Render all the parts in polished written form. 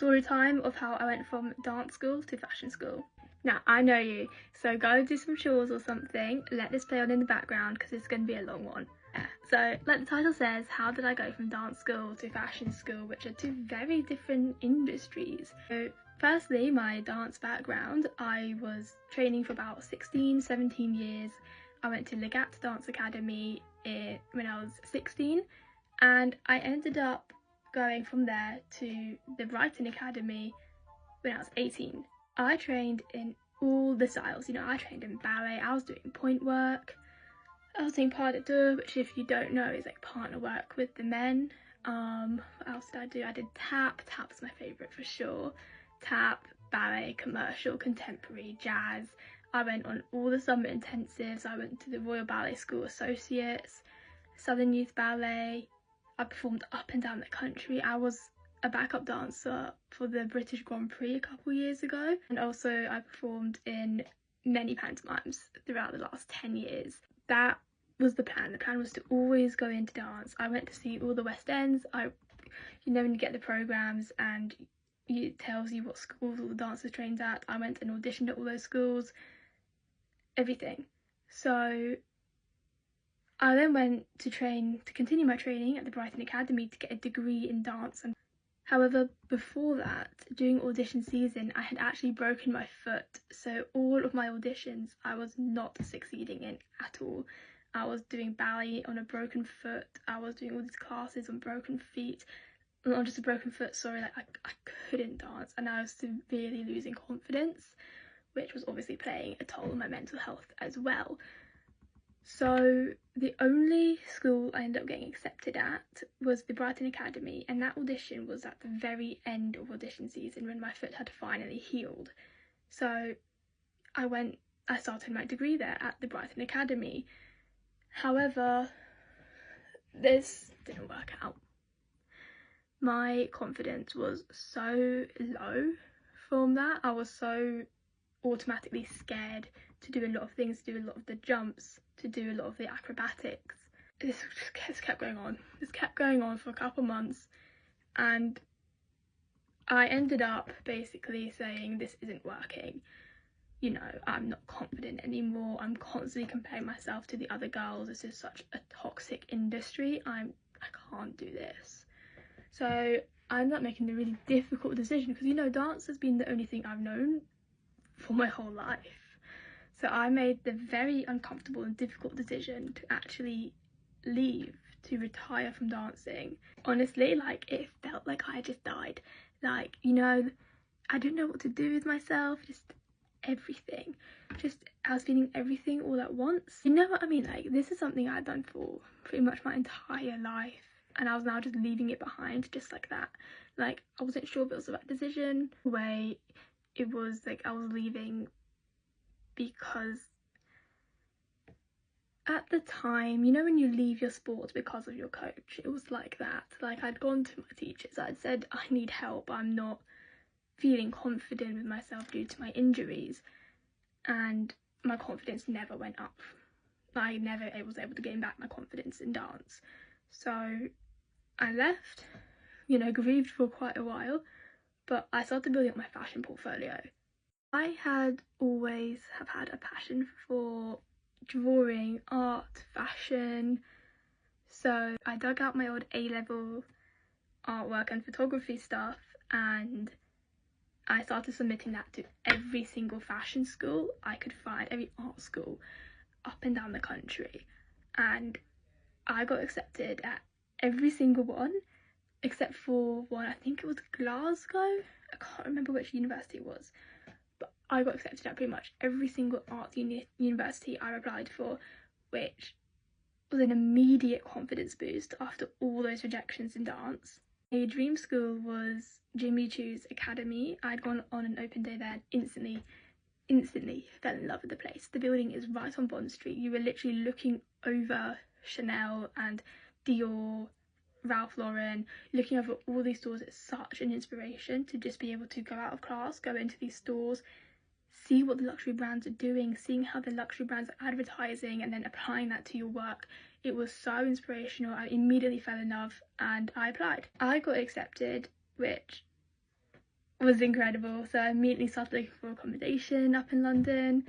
story time of how I went from dance school to fashion school. Now, I know you, so go do some chores or something, let this play on in the background because it's going to be a long one. Yeah. So, like the title says, how did I go from dance school to fashion school, which are two very different industries. So, firstly, my dance background, I was training for about 16, 17 years. I went to Legat Dance Academy when I was 16, and I ended up going from there to the Brighton Academy when I was 18. I trained in all the styles, you know, I trained in ballet, I was doing point work, I was doing pas de deux, which if you don't know is like partner work with the men. What else did I do? I did tap's my favourite for sure. Tap, ballet, commercial, contemporary, jazz. I went on all the summer intensives, I went to the Royal Ballet School Associates, Southern Youth Ballet. I performed up and down the country. I was a backup dancer for the British Grand Prix a couple years ago, and also I performed in many pantomimes throughout the last 10 years. That was the plan. The plan was to always go into dance. I went to see all the West Ends. You know, when you get the programmes and it tells you what schools all the dancers trained at, I went and auditioned at all those schools, everything. So I then went to continue my training at the Brighton Academy to get a degree in dance. However, before that, during audition season, I had actually broken my foot, so all of my auditions I was not succeeding in at all. I was doing ballet on a broken foot, I was doing all these classes on broken feet, not just a broken foot, sorry, like I couldn't dance, and I was severely losing confidence, which was obviously playing a toll on my mental health as well. So the only school I ended up getting accepted at was the Brighton Academy, and that audition was at the very end of audition season when my foot had finally healed. So I started my degree there at the Brighton Academy. However, this didn't work out. My confidence was so low from that. I was so automatically scared to do a lot of things, to do a lot of the jumps, to do a lot of the acrobatics. This just kept going on. This kept going on for a couple months, and I ended up basically saying this isn't working. You know, I'm not confident anymore. I'm constantly comparing myself to the other girls. This is such a toxic industry. I can't do this. So I ended up making the really difficult decision because, you know, dance has been the only thing I've known for my whole life. So I made the very uncomfortable and difficult decision to actually leave, to retire from dancing. Honestly, like, it felt like I just died. Like, you know, I didn't know what to do with myself, just everything. I was feeling everything all at once. You know what I mean? Like, this is something I'd done for pretty much my entire life, and I was now just leaving it behind just like that. Like, I wasn't sure if it was the right decision. The way it was, like, I was leaving because at the time, you know, when you leave your sport because of your coach, it was like that. Like, I'd gone to my teachers, I'd said I need help, I'm not feeling confident with myself due to my injuries, and my confidence never went up. I never was able to gain back my confidence in dance. So I left, you know, grieved for quite a while, but I started building up my fashion portfolio. I had always have had a passion for drawing, art, fashion, so I dug out my old A-level artwork and photography stuff, and I started submitting that to every single fashion school I could find, every art school up and down the country, and I got accepted at every single one except for one. I think it was Glasgow, I can't remember which university it was, but I got accepted at pretty much every single art university I applied for, which was an immediate confidence boost after all those rejections in dance. A dream school was Jimmy Choo's Academy. I'd gone on an open day there and instantly fell in love with the place. The building is right on Bond Street. You were literally looking over Chanel and Dior, Ralph Lauren, looking over all these stores. It's such an inspiration to just be able to go out of class, go into these stores, see what the luxury brands are doing, seeing how the luxury brands are advertising, and then applying that to your work. It was so inspirational. I immediately fell in love and I applied. I got accepted, which was incredible. So I immediately started looking for accommodation up in London,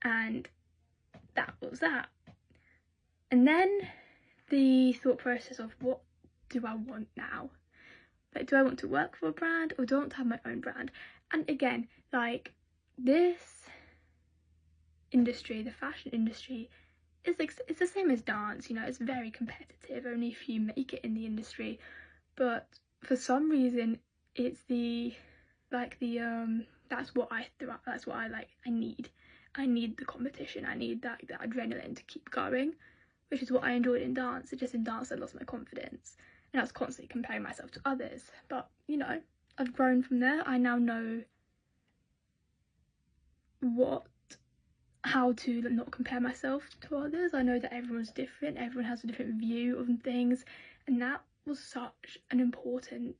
and that was that. And then the thought process of, what do I want now? Like, do I want to work for a brand, or do I want to have my own brand? And again, like, this industry, the fashion industry, is like, it's the same as dance, you know, it's very competitive. Only if you make it in the industry, but for some reason it's that's what I like. I need the competition. I need that adrenaline to keep going, which is what I enjoyed in dance. It's just in dance I lost my confidence, and I was constantly comparing myself to others. But you know, I've grown from there. I now know how to not compare myself to others. I know that everyone's different, everyone has a different view of things, and that was such an important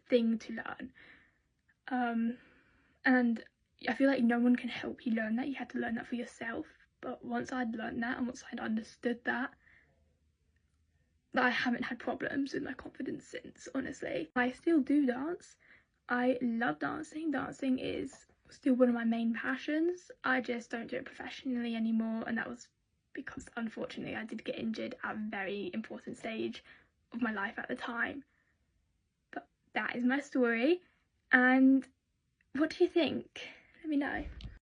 thing to learn. And I feel like no one can help you learn that. You had to learn that for yourself. But once I'd learned that, and once I'd understood that I haven't had problems with my confidence since, honestly. I still do dance. I love dancing. Dancing is still one of my main passions. I just don't do it professionally anymore, and that was because, unfortunately, I did get injured at a very important stage of my life at the time. But that is my story. And what do you think? Let me know.